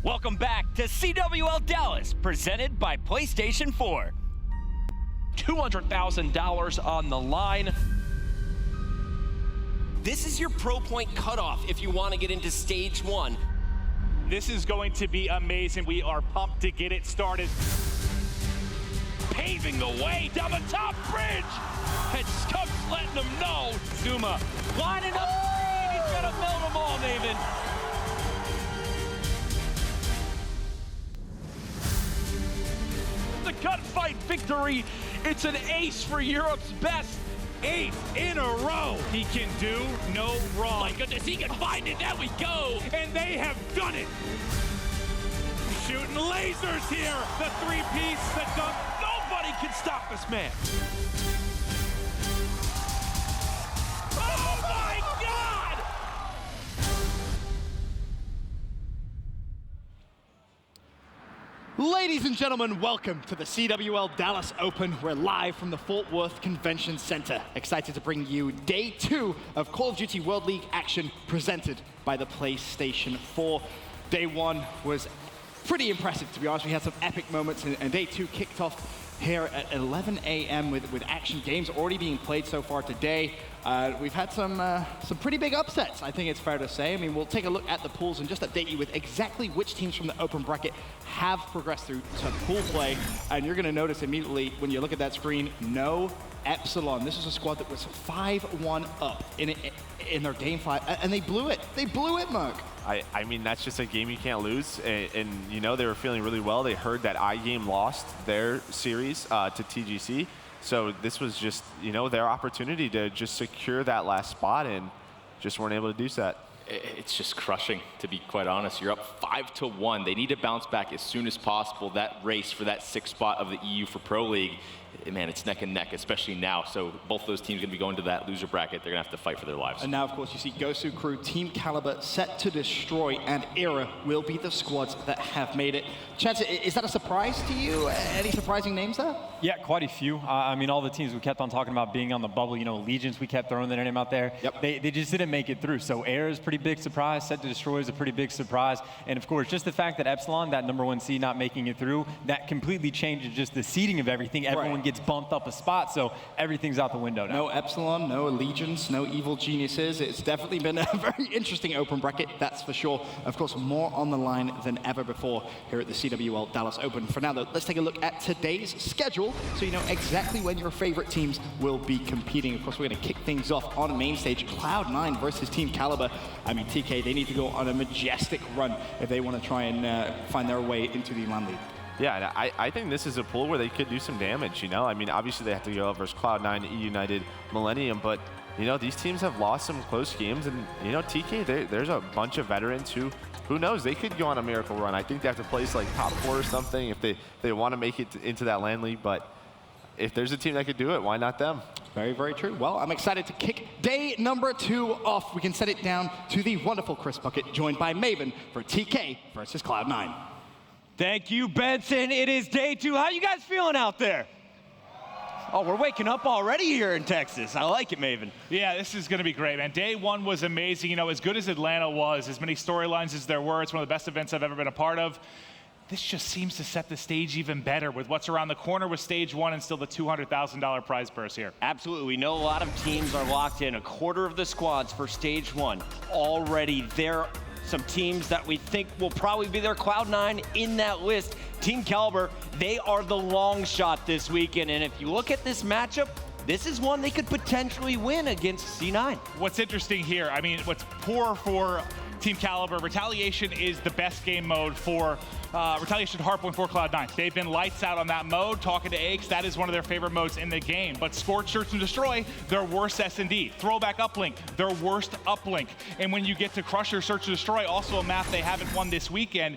Welcome back to CWL Dallas, presented by PlayStation 4. $200,000 on the line. This is your pro point cutoff if you want to get into stage 1. This is going to be amazing. We are pumped to get it started. Paving the way down the top bridge. And Scub's letting them know. Zuma lining up three, and he's gonna melt them all, Maven. The gunfight victory. It's an ace for Europe's best. 8 in a row. He can do no wrong. My goodness, he can find it. There we go. And they have done it. Shooting lasers here. The three-piece that Nobody can stop this man. Oh my God! Ladies and gentlemen, welcome to the CWL Dallas Open. We're live from the Fort Worth Convention Center. Excited to bring you day 2 of Call of Duty World League action presented by the PlayStation 4. Day 1 was pretty impressive, to be honest. We had some epic moments, and day 2 kicked off here at 11 a.m. with action games already being played so far today. We've had some pretty big upsets, I think it's fair to say. I mean, we'll take a look at the pools and just update you with exactly which teams from the open bracket have progressed through to pool play. And you're going to notice immediately when you look at that screen, no Epsilon. This is a squad that was 5-1 up in their game 5, and they blew it. They blew it, Merc. I mean, that's just a game you can't lose. And you know, they were feeling really well. They heard that iGame lost their series to TGC. So this was just, you know, their opportunity to just secure that last spot, and just weren't able to do that. It's just crushing, to be quite honest. You're up 5-1. They need to bounce back as soon as possible. That race for that 6th spot of the EU for Pro League, man, it's neck and neck, especially now. So both those teams are going to be going to that loser bracket. They're going to have to fight for their lives. And now, of course, you see Gosu Crew, Team Kaliber set to destroy, and Era will be the squads that have made it. Chance, is that a surprise to you? Any surprising names there? Yeah, quite a few. I mean, all the teams we kept on talking about being on the bubble, you know, Legions, we kept throwing their name out there. Yep. They just didn't make it through. So Air is a pretty big surprise. Set to Destroy is a pretty big surprise. And of course, just the fact that Epsilon, that #1 seed, not making it through, that completely changes just the seeding of everything. Everyone gets bumped up a spot, so everything's out the window now. No Epsilon, no Allegiance, no Evil Geniuses. It's definitely been a very interesting open bracket, that's for sure. Of course, more on the line than ever before here at the CWL Dallas Open. For now, though, let's take a look at today's schedule so you know exactly when your favorite teams will be competing. Of course, we're going to kick things off on main stage. Cloud9 versus Team Kaliber. I mean, TK, they need to go on a majestic run if they want to try and find their way into the LAN league. Yeah, and I think this is a pool where they could do some damage, you know? I mean, obviously they have to go versus Cloud9, E United, Millennium, but, you know, these teams have lost some close games, and, you know, TK, there's a bunch of veterans who knows, they could go on a miracle run. I think they have to place like top 4 or something if they want to make it into that LAN league, but if there's a team that could do it, why not them? Very, very true. Well, I'm excited to kick day #2 off. We can set it down to the wonderful Chris Bucket, joined by Maven for TK versus Cloud9. Thank you, Benson. It is day 2. How you guys feeling out there? Oh, we're waking up already here in Texas. I like it, Maven. Yeah, this is going to be great, man. Day 1 was amazing. You know, as good as Atlanta was, as many storylines as there were, it's one of the best events I've ever been a part of. This just seems to set the stage even better with what's around the corner with stage 1 and still the $200,000 prize purse here. Absolutely. We know a lot of teams are locked in. A quarter of the squads for stage 1 already there. Some teams that we think will probably be their Cloud9 in that list. Team Kaliber, they are the long shot this weekend. And if you look at this matchup, this is one they could potentially win against C9. What's interesting here, I mean, what's poor for Team Kaliber, Retaliation is the best game mode for Retaliation Hardpoint for Cloud9. They've been lights out on that mode. Talking to Aches, that is one of their favorite modes in the game. But Scorch, Search, and Destroy, their worst S&D. Throwback Uplink, their worst uplink. And when you get to Crusher, Search, and Destroy, also a map they haven't won this weekend,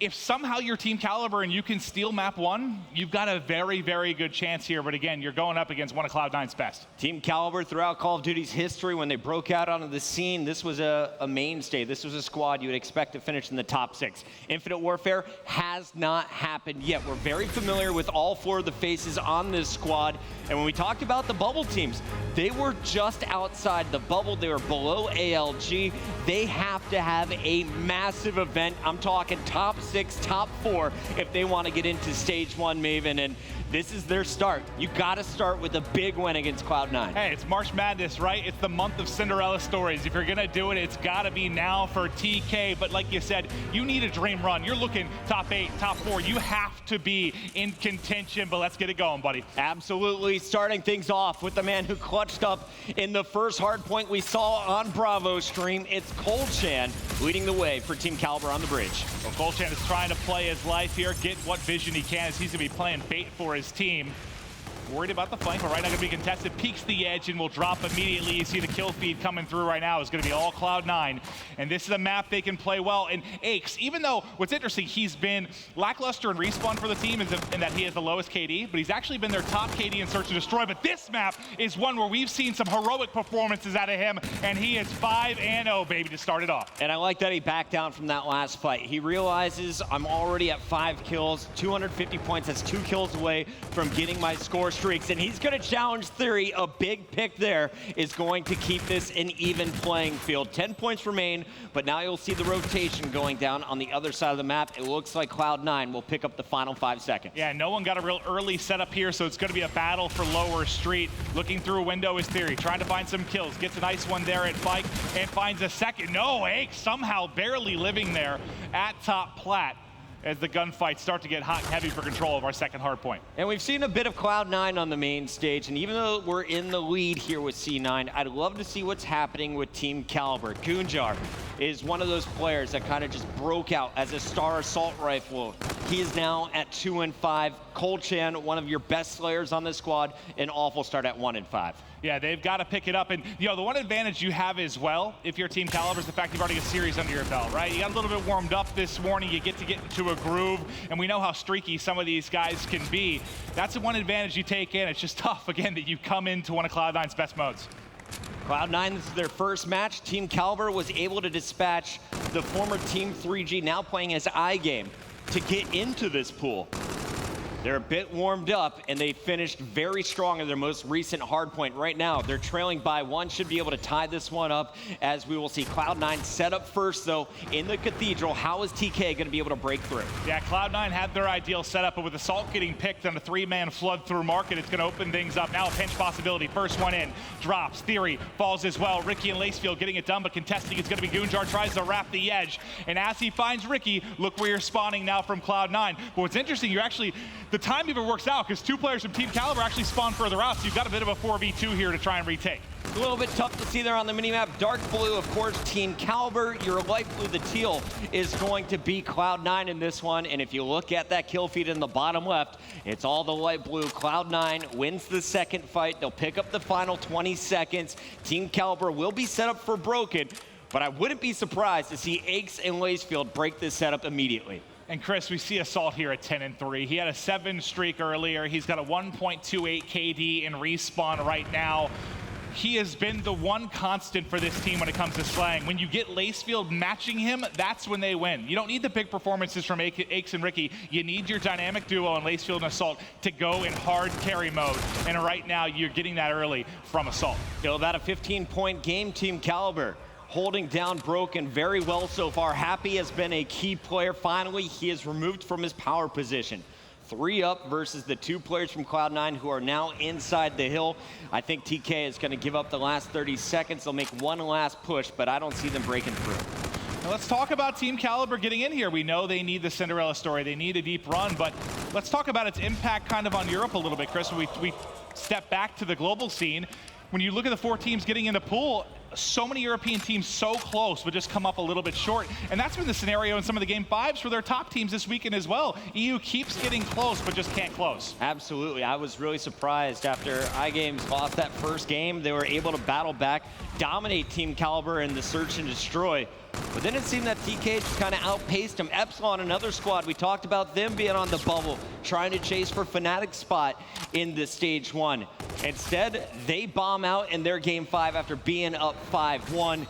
if somehow you're Team Kaliber and you can steal map 1, you've got a very, very good chance here. But again, you're going up against one of Cloud9's best. Team Kaliber, throughout Call of Duty's history, when they broke out onto the scene, this was a mainstay. This was a squad you would expect to finish in the top 6. Infinite Warfare has not happened yet. We're very familiar with all 4 of the faces on this squad. And when we talked about the bubble teams, they were just outside the bubble. They were below ALG. They have to have a massive event. I'm talking top 6, top 4 if they want to get into stage 1, Maven. And this is their start. You got to start with a big win against Cloud9. Hey, it's March Madness, right? It's the month of Cinderella stories. If you're going to do it, it's got to be now for TK. But like you said, you need a dream run. You're looking top 8, top 4. You have to be in contention, but let's get it going, buddy. Absolutely. Starting things off with the man who clutched up in the first hard point we saw on Bravo stream. It's Colchan leading the way for Team Kaliber on the bridge. Well, Colchan is trying to play his life here, get what vision he can as he's going to be playing bait for his team. Worried about the flank, but right now going to be contested. Peeks the edge and will drop immediately. You see the kill feed coming through right now. It's going to be all Cloud9. And this is a map they can play well. And Aches, even though what's interesting, he's been lackluster in respawn for the team in that he has the lowest KD, but he's actually been their top KD in Search and Destroy. But this map is one where we've seen some heroic performances out of him, and he is 5-0, baby, to start it off. And I like that he backed down from that last fight. He realizes I'm already at 5 kills, 250 points. That's 2 kills away from getting my score streaks, and he's going to challenge Theory. A big pick there is going to keep this an even playing field. 10 points remain, but now you'll see the rotation going down on the other side of the map. It looks like Cloud9 will pick up the final 5 seconds. Yeah, no one got a real early setup here, so it's going to be a battle for lower street. Looking through a window is Theory, trying to find some kills. Gets a nice one there at Bike and finds a second. No, Ake somehow barely living there at top plat, as the gunfights start to get hot and heavy for control of our second hard point. And we've seen a bit of Cloud9 on the main stage, and even though we're in the lead here with C9, I'd love to see what's happening with Team Kaliber. Gunjar is one of those players that kind of just broke out as a star assault rifle. He is now at 2-5. Colchan, one of your best slayers on this squad, an awful start at 1-5. Yeah, they've got to pick it up. And, you know, the one advantage you have as well, if you're Team Kaliber, is the fact you've already got a series under your belt, right? You got a little bit warmed up this morning. You get into a groove, and we know how streaky some of these guys can be. That's the one advantage you take in. It's just tough, again, that you come into one of Cloud9's best modes. Cloud9, this is their first match. Team Kaliber was able to dispatch the former Team 3G, now playing as iGame, to get into this pool. They're a bit warmed up, and they finished very strong in their most recent hardpoint. Right now, they're trailing by 1, should be able to tie this one up, as we will see Cloud9 set up first, though, in the Cathedral. How is TK going to be able to break through? Yeah, Cloud9 had their ideal setup, but with Assault getting picked on a 3-man flood through market, it's going to open things up. Now a pinch possibility. First one in, drops. Theory falls as well. Ricky and Lacefield getting it done, but contesting it's going to be Gunjar, tries to wrap the edge. And as he finds Ricky, look where you're spawning now from Cloud9. But what's interesting, you're actually, the time even works out because 2 players from Team Kaliber actually spawn further out, so you've got a bit of a 4v2 here to try and retake. A little bit tough to see there on the minimap. Dark blue, of course, Team Kaliber. Your light blue, the teal, is going to be Cloud9 in this one. And if you look at that kill feed in the bottom left, it's all the light blue. Cloud9 wins the second fight. They'll pick up the final 20 seconds. Team Kaliber will be set up for Broken, but I wouldn't be surprised to see Aches and Lacefield break this setup immediately. And Chris, we see Assault here at 10-3. He had a 7 streak earlier. He's got a 1.28 KD in respawn right now. He has been the one constant for this team when it comes to slaying. When you get Lacefield matching him, that's when they win. You don't need the big performances from Aches and Ricky. You need your dynamic duo on Lacefield and Assault to go in hard carry mode. And right now, you're getting that early from Assault. Still about a 15-point game, Team Kaliber. Holding down Broken very well so far. Happy has been a key player. Finally, he is removed from his power position. 3 up versus the 2 players from Cloud9 who are now inside the hill. I think TK is going to give up the last 30 seconds. They'll make one last push, but I don't see them breaking through. Now let's talk about Team Kaliber getting in here. We know they need the Cinderella story. They need a deep run, but let's talk about its impact kind of on Europe a little bit, Chris. We step back to the global scene. When you look at the 4 teams getting into pool, so many European teams so close, but just come up a little bit short. And that's been the scenario in some of the Game 5s for their top teams this weekend as well. EU keeps getting close, but just can't close. Absolutely. I was really surprised after iGames lost that first game. They were able to battle back, dominate Team Kaliber in the search and destroy. But then it seemed that TK just kind of outpaced him. Epsilon, another squad, we talked about them being on the bubble, trying to chase for Fnatic's spot in the stage 1. Instead, they bomb out in their Game 5 after being up 5-1.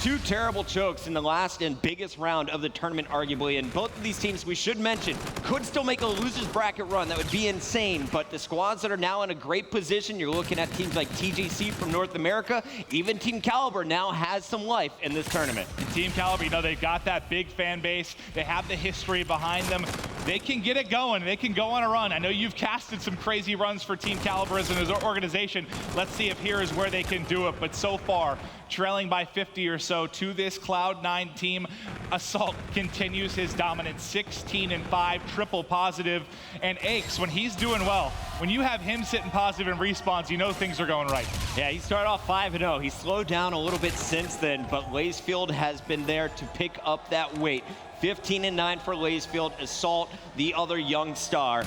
2 terrible chokes in the last and biggest round of the tournament, arguably. And both of these teams, we should mention, could still make a loser's bracket run. That would be insane. But the squads that are now in a great position, you're looking at teams like TJC from North America. Even Team Kaliber now has some life in this tournament. And Team Kaliber, you know, they've got that big fan base. They have the history behind them. They can get it going. They can go on a run. I know you've casted some crazy runs for Team Kaliber as an organization. Let's see if here is where they can do it. But so far, trailing by 50 or so to this Cloud9 team. Assault continues his dominance, 16-5, triple positive. And Aches, when he's doing well, when you have him sitting positive in respawns, you know things are going right. Yeah, he started off 5-0. He slowed down a little bit since then, but Lacefield has been there to pick up that weight. 15-9 for Lacefield. Assault, the other young star,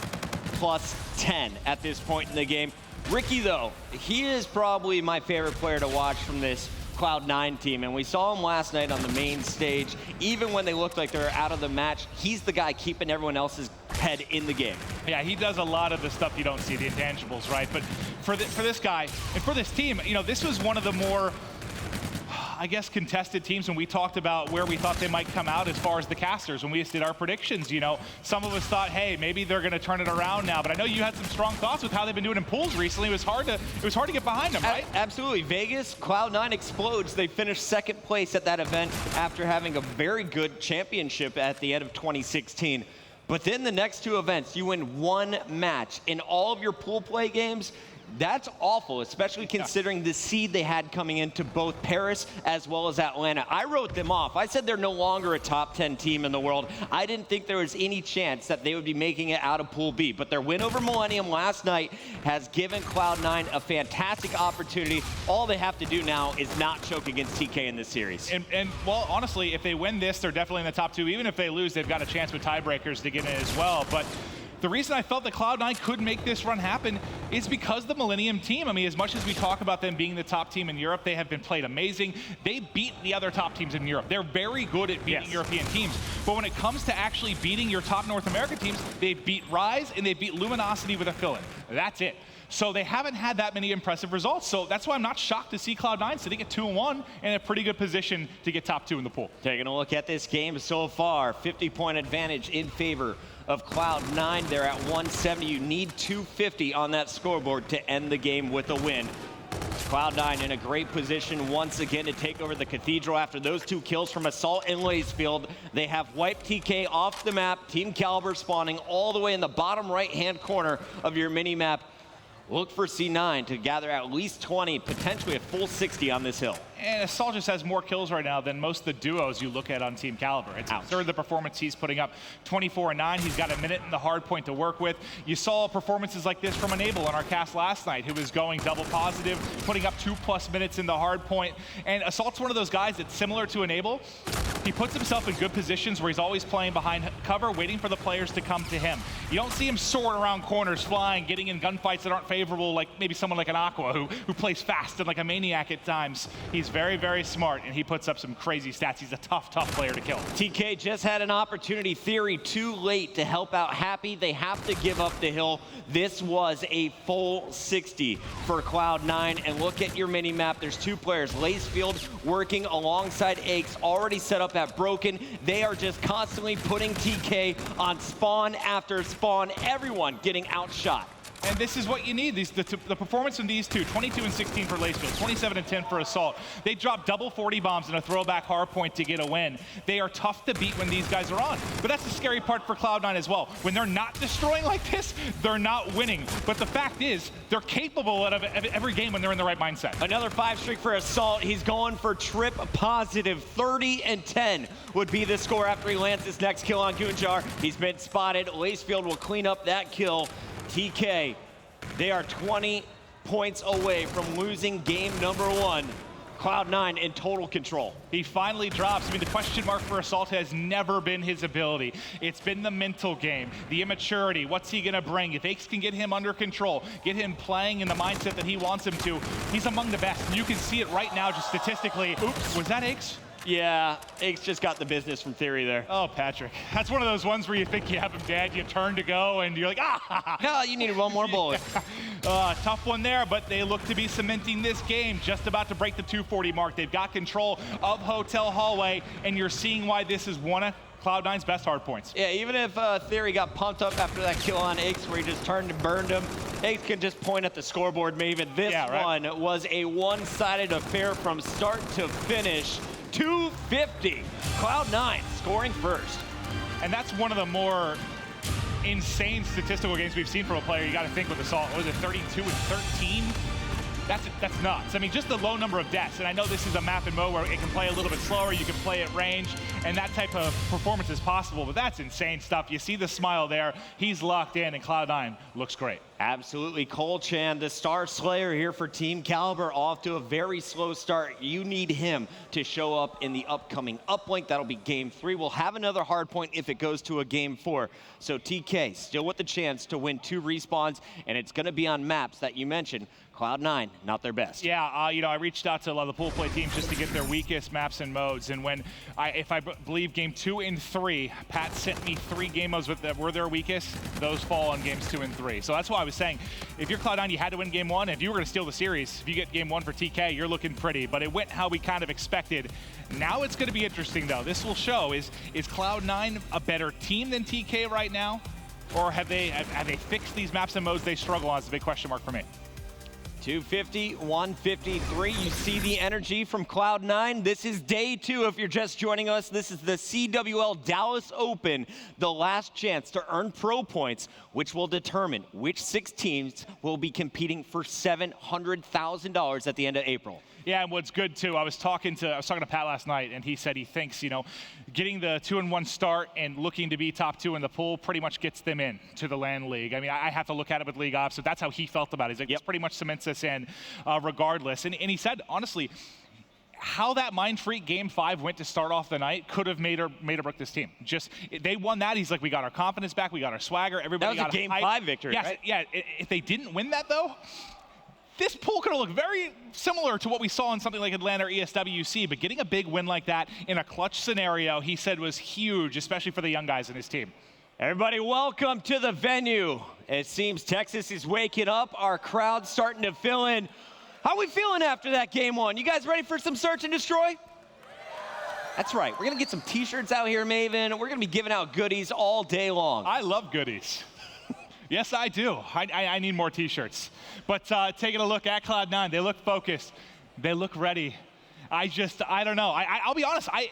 plus 10 at this point in the game. Ricky, though, he is probably my favorite player to watch from this Cloud9 team, and we saw him last night on the main stage. Even when they looked like they were out of the match, he's the guy keeping everyone else's head in the game. Yeah, he does a lot of the stuff you don't see, the intangibles, right? But for this guy and for this team, you know, this was one of the more, I guess, contested teams when we talked about where we thought they might come out as far as the casters. When we did our predictions, you know, some of us thought, hey, maybe they're going to turn it around now. But I know you had some strong thoughts with how they've been doing in pools recently. It was hard to get behind them, right? Absolutely. Vegas, Cloud9 explodes. They finished second place at that event after having a very good championship at the end of 2016. But then the next 2 events, you win 1 match. In all of your pool play games, that's awful, especially considering the seed they had coming into both Paris as well as Atlanta. I wrote them off. I said they're no longer a top 10 team in the world. I didn't think there was any chance that they would be making it out of Pool B. But their win over Millennium last night has given Cloud9 a fantastic opportunity. All they have to do now is not choke against TK in this series. And well, honestly, if they win this, they're definitely in the top 2. Even if they lose, they've got a chance with tiebreakers to get in as well. But the reason I felt that Cloud9 could make this run happen is because the Millennium team, I mean, as much as we talk about them being the top team in Europe, they have been played amazing. They beat the other top teams in Europe. They're very good at beating European teams. But when it comes to actually beating your top North American teams, they beat Rise and they beat Luminosity with a fill-in. That's it. So they haven't had that many impressive results. So that's why I'm not shocked to see Cloud9 sitting at 2-1 in a pretty good position to get top 2 in the pool. Taking a look at this game so far, 50-point advantage in favor of Cloud9. They're at 170. You need 250 on that scoreboard to end the game with a win. Cloud9 in a great position once again to take over the Cathedral after those 2 kills from Assault and Lacefield. They have wiped TK off the map. Team Kaliber spawning all the way in the bottom right-hand corner of your mini-map. Look for C9 to gather at least 20, potentially a full 60 on this hill. And Assault just has more kills right now than most of the duos you look at on Team Kaliber. It's absurd the performance he's putting up. 24-9, he's got a minute in the hard point to work with. You saw performances like this from Enable on our cast last night, who was going double positive, putting up 2+ minutes in the hard point. And Assault's one of those guys that's similar to Enable. He puts himself in good positions where he's always playing behind cover, waiting for the players to come to him. You don't see him soaring around corners, flying, getting in gunfights that aren't favorable, like maybe someone like an Aqua who plays fast and like a maniac at times. He's very, very smart, and he puts up some crazy stats. He's a tough player to kill. TK just had an opportunity. Theory too late to help out Happy. They have to give up the hill. This was a full 60 for Cloud9. And look at your mini-map. There's 2 players. Lacefield working alongside Aches, already set up at Broken. They are just constantly putting TK on spawn after spawn. Everyone getting outshot. And this is what you need. The performance from these 2, 22 and 16 for Lacefield, 27 and 10 for Assault. They drop double 40 bombs in a throwback hard point to get a win. They are tough to beat when these guys are on. But that's the scary part for Cloud9 as well. When they're not destroying like this, they're not winning. But the fact is, they're capable of every game when they're in the right mindset. Another 5 streak for Assault. He's going for trip positive. 30 and 10 would be the score after he lands his next kill on Gunjar. He's been spotted. Lacefield will clean up that kill. TK, they are 20 points away from losing game number 1. Cloud9 in total control. He finally drops. I mean, the question mark for Assault has never been his ability. It's been the mental game, the immaturity. What's he going to bring? If Aches can get him under control, get him playing in the mindset that he wants him to, he's among the best. And you can see it right now just statistically. Oops, was that Aches? Yeah, Aches just got the business from Theory there. Oh, Patrick. That's one of those ones where you think you have him dead, you turn to go, and you're like, ah! No, you needed one more bullet. Tough one there, but they look to be cementing this game, just about to break the 240 mark. They've got control of Hotel Hallway, and you're seeing why this is one of Cloud9's best hard points. Yeah, even if Theory got pumped up after that kill on Aches where he just turned and burned him, Aches can just point at the scoreboard, Maven. This one was a one-sided affair from start to finish. 250. Cloud9 scoring first. And that's one of the more insane statistical games we've seen from a player. You got to think with Assault. What was it, 32 and 13? That's nuts. I mean, just the low number of deaths. And I know this is a map and mode where it can play a little bit slower, you can play at range, and that type of performance is possible, but that's insane stuff. You see the smile there. He's locked in, and Cloud9 looks great. Absolutely. Cole Chan, the Star Slayer here for Team Kaliber, off to a very slow start. You need him to show up in the upcoming uplink. That'll be game 3. We'll have another hard point if it goes to a game 4. So TK still with the chance to win 2 respawns, and it's going to be on maps that you mentioned. Cloud9, not their best. Yeah, I reached out to a lot of the pool play teams just to get their weakest maps and modes. And when if I believe game 2 and 3, Pat sent me 3 game modes that were their weakest. Those fall on games 2 and 3. So that's why I was saying, if you're Cloud9, you had to win game 1. If you were going to steal the series, if you get game 1 for TK, you're looking pretty. But it went how we kind of expected. Now it's going to be interesting, though. This will show, is Cloud9 a better team than TK right now? Or have they fixed these maps and modes they struggle on? Is a big question mark for me. 250, 153. You see the energy from Cloud9. This is day 2 if you're just joining us. This is the CWL Dallas Open, the last chance to earn pro points, which will determine which 6 teams will be competing for $700,000 at the end of April. Yeah, and what's good too, I was talking to Pat last night, and he said he thinks, getting the 2-1 start and looking to be top 2 in the pool pretty much gets them in to the LAN League. I mean, I have to look at it with League Ops, so that's how he felt about it. He's like, This pretty much cements us in regardless. And he said, honestly, how that Mind Freak Game 5 went to start off the night could have made or break this team. They won that. He's like, we got our confidence back, we got our swagger. Everybody got a Game 5 victory, yes, right? Yeah, if they didn't win that, though, this pool could have looked very similar to what we saw in something like Atlanta or ESWC, but getting a big win like that in a clutch scenario, he said was huge, especially for the young guys in his team. Everybody, welcome to the venue. It seems Texas is waking up. Our crowd's starting to fill in. How are we feeling after that game 1? You guys ready for some search and destroy? That's right. We're going to get some T-shirts out here, Maven. We're going to be giving out goodies all day long. I love goodies. Yes, I do. I need more T-shirts. But taking a look at Cloud9, they look focused. They look ready. I don't know. I'll be honest. I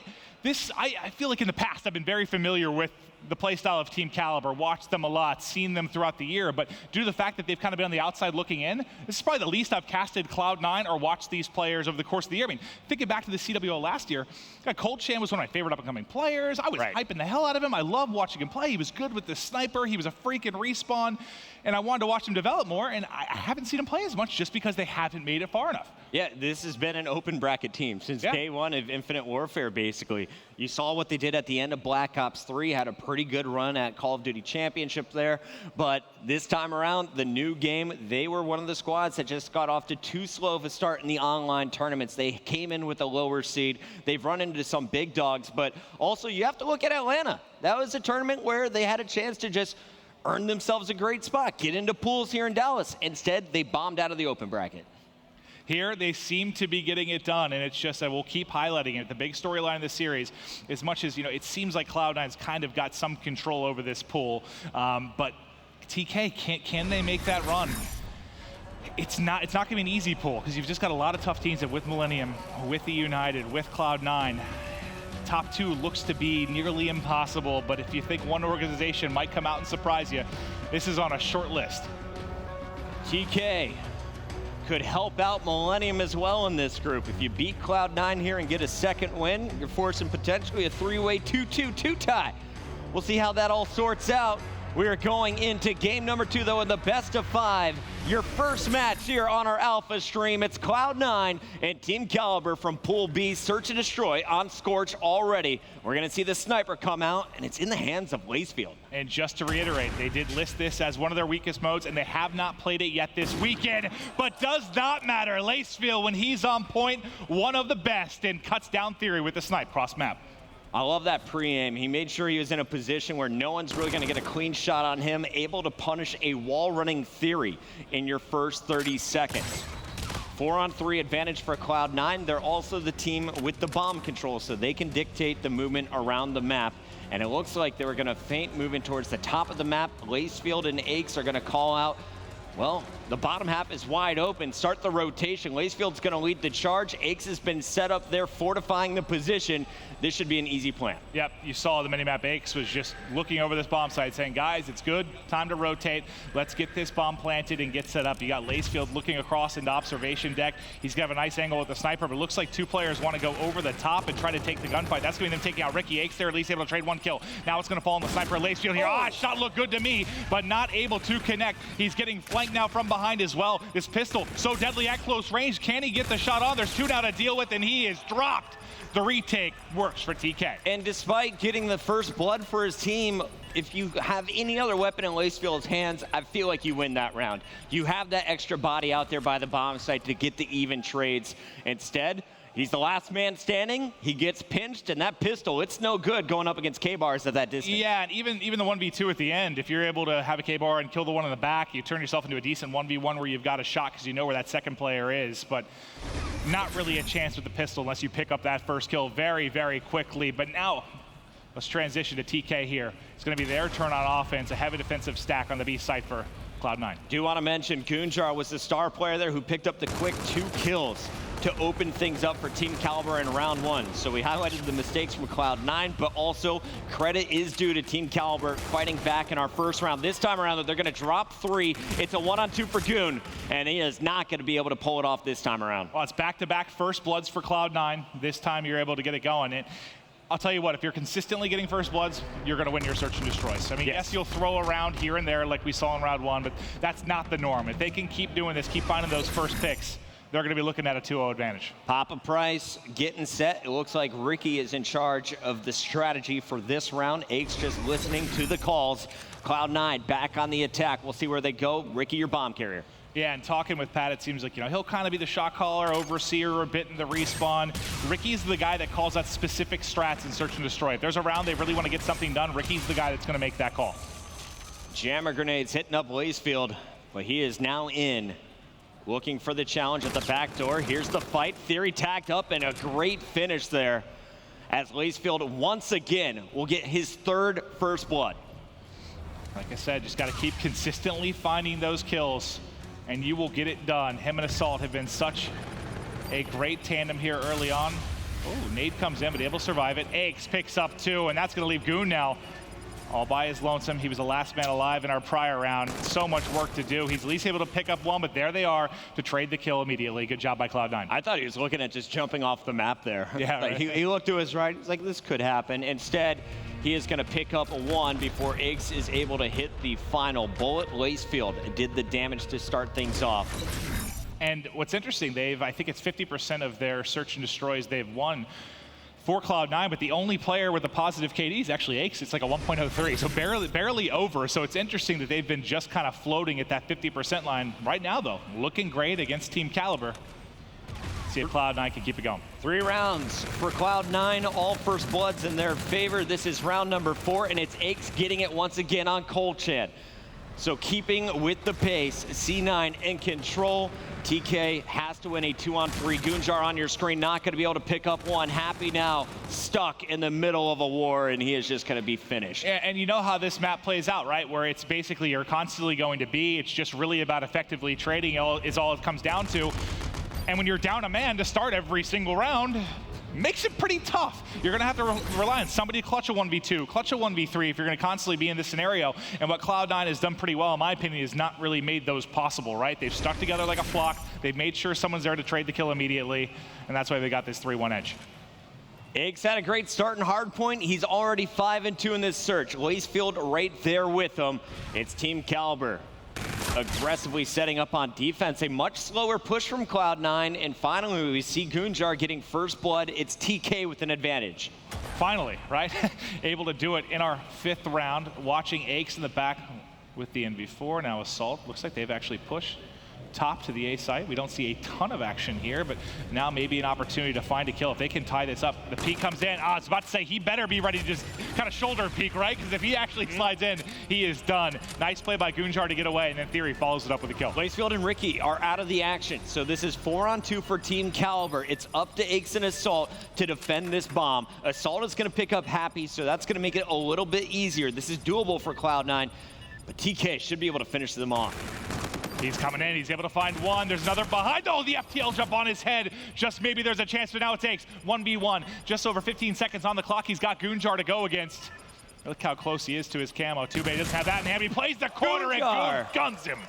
feel like in the past I've been very familiar with the playstyle of Team Kaliber, watched them a lot, seen them throughout the year, but due to the fact that they've kind of been on the outside looking in, this is probably the least I've casted Cloud9 or watched these players over the course of the year. I mean, thinking back to the CWL last year, Cole Chan was one of my favorite up-and-coming players. I was hyping the hell out of him. I loved watching him play. He was good with the sniper. He was a freaking respawn, and I wanted to watch him develop more, and I haven't seen him play as much just because they haven't made it far enough. Yeah, this has been an open bracket team since day 1 of Infinite Warfare, basically. You saw what they did at the end of Black Ops 3, had a pretty good run at Call of Duty Championship there, but this time around, the new game, they were one of the squads that just got off to too slow of a start in the online tournaments. They came in with a lower seed. They've run into some big dogs, but also you have to look at Atlanta. That was a tournament where they had a chance to just earn themselves a great spot, get into pools here in Dallas. Instead, they bombed out of the open bracket. Here, they seem to be getting it done, and it's just that we'll keep highlighting it. The big storyline of the series, as much as, it seems like Cloud9's kind of got some control over this pool, but TK, can they make that run? It's not going to be an easy pool, because you've just got a lot of tough teams with Millennium, with the United, with Cloud9. Top 2 looks to be nearly impossible, but if you think one organization might come out and surprise you, this is on a short list. TK could help out Millennium as well in this group. If you beat Cloud9 here and get a second win, you're forcing potentially a 3-way 2-2-2 tie. We'll see how that all sorts out. We are going into game number 2, though, in the best of 5. Your first match here on our Alpha stream. It's Cloud9 and Team Kaliber from Pool B. Search and destroy on Scorch already. We're going to see the sniper come out, and it's in the hands of Lacefield. And just to reiterate, they did list this as one of their weakest modes, and they have not played it yet this weekend. But does not matter. Lacefield, when he's on point, one of the best, and cuts down Theory with the snipe cross map. I love that pre-aim. He made sure he was in a position where no one's really going to get a clean shot on him, able to punish a wall-running Theory in your first 30 seconds. 4-on-3 advantage for Cloud9. They're also the team with the bomb control, so they can dictate the movement around the map. And it looks like they were going to feint moving towards the top of the map. Lacefield and Aches are going to call out, well, the bottom half is wide open. Start the rotation. Lacefield's going to lead the charge. Aches has been set up there, fortifying the position. This should be an easy plan. Yep, you saw the minimap. Aches was just looking over this bomb site saying, guys, it's good, time to rotate. Let's get this bomb planted and get set up. You got Lacefield looking across into observation deck. He's got a nice angle with the sniper, but it looks like 2 players want to go over the top and try to take the gunfight. That's going to be them taking out Ricky. Aches there, at least able to trade 1 kill. Now it's going to fall on the sniper Lacefield here. Shot looked good to me, but not able to connect. He's getting flanked now from behind as well. This pistol so deadly at close range. Can he get the shot on? There's 2 now to deal with, and he is dropped. The retake works for TK. And despite getting the first blood for his team, if you have any other weapon in Lacefield's hands, I feel like you win that round. You have that extra body out there by the bomb site to get the even trades. Instead, he's the last man standing. He gets pinched, and that pistol, it's no good going up against K-bars at that distance. Yeah, and even the 1v2 at the end, if you're able to have a K-bar and kill the one in the back, you turn yourself into a decent 1v1 where you've got a shot because you know where that second player is. But not really a chance with the pistol unless you pick up that first kill very, very quickly. But now, let's transition to TK here. It's going to be their turn on offense, a heavy defensive stack on the B site for Cloud9. Do want to mention Gunjar was the star player there who picked up the quick 2 kills to open things up for Team Kaliber in round 1. So we highlighted the mistakes from Cloud9, but also credit is due to Team Kaliber fighting back in our first round. This time around, they're going to drop 3. It's a 1-on-2 for Goon, and he is not going to be able to pull it off this time around. Well, it's back-to-back first bloods for Cloud9. This time you're able to get it going. And I'll tell you what, if you're consistently getting first bloods, you're going to win your search and destroys. I mean, yes, you'll throw around here and there like we saw in round 1, but that's not the norm. If they can keep doing this, keep finding those first picks, they're going to be looking at a 2-0 advantage. Papa Price getting set. It looks like Ricky is in charge of the strategy for this round. Aches just listening to the calls. Cloud9 back on the attack. We'll see where they go. Ricky, your bomb carrier. Yeah, and talking with Pat, it seems like, he'll kind of be the shot caller, overseer a bit in the respawn. Ricky's the guy that calls out specific strats in search and destroy. If there's a round they really want to get something done, Ricky's the guy that's going to make that call. Jammer grenades hitting up Lacefield, but he is now in. Looking for the challenge at the back door. Here's the fight. Theory tagged up, and a great finish there as Lacefield once again will get his 3rd first blood. Like I said, just got to keep consistently finding those kills, and you will get it done. Him and Assault have been such a great tandem here early on. Oh, nade comes in, but able to survive it. Aches picks up 2, and that's going to leave Goon now all by his lonesome. He was the last man alive in our prior round. So much work to do. He's at least able to pick up 1, but there they are to trade the kill immediately. Good job by Cloud9. I thought he was looking at just jumping off the map there. Yeah, like right. he looked to his right. He's like, this could happen. Instead, he is going to pick up 1 before Aches is able to hit the final bullet. Lacefield did the damage to start things off. And what's interesting, I think it's 50% of their search and destroys they've won for Cloud9, but the only player with a positive KD is actually Aches. It's like a 1.03, so barely over. So it's interesting that they've been just kind of floating at that 50% line. Right now, though, looking great against Team Kaliber. See if Cloud9 can keep it going. 3 rounds for Cloud9, all first bloods in their favor. This is round number 4, and it's Aches getting it once again on Colchan. So keeping with the pace, C9 in control. TK has to win a 2-on-3. Gunjar on your screen, not going to be able to pick up 1. Happy now, stuck in the middle of a war, and he is just going to be finished. And you know how this map plays out, right? Where it's basically you're constantly going to be. It's just really about effectively trading is all it comes down to. And when you're down a man to start every single round, makes it pretty tough. You're going to have to rely on somebody to clutch a 1v2, clutch a 1v3 if you're going to constantly be in this scenario. And what Cloud9 has done pretty well, in my opinion, is not really made those possible, right? They've stuck together like a flock. They've made sure someone's there to trade the kill immediately. And that's why they got this 3-1 edge. Aches had a great start in hardpoint. He's already 5-2 in this search. Lacefield right there with him. It's Team Kaliber aggressively setting up on defense. A much slower push from Cloud9. And finally, we see Gunjar getting first blood. It's TK with an advantage. Finally, right? Able to do it in our 5th round. Watching Aches in the back with the NV4. Now Assault. Looks like they've actually pushed top to the A site. We don't see a ton of action here, but now maybe an opportunity to find a kill. If they can tie this up, the peek comes in. I was about to say, he better be ready to just kind of shoulder peek, right? Because if he actually slides in, he is done. Nice play by Gunjar to get away, and then Theory follows it up with a kill. Lacefield and Ricky are out of the action, so this is 4-on-2 for Team Kaliber. It's up to Aches and Assault to defend this bomb. Assault is going to pick up Happy, so that's going to make it a little bit easier. This is doable for Cloud9, but TK should be able to finish them off. He's coming in, he's able to find one. There's another behind. Oh, the FTL jump on his head. Just maybe there's a chance, but now it takes 1v1. Just over 15 seconds on the clock. He's got Gunjar to go against. Look how close he is to his camo. Tubey doesn't have that in hand. He plays the corner Gunjar. and guns him.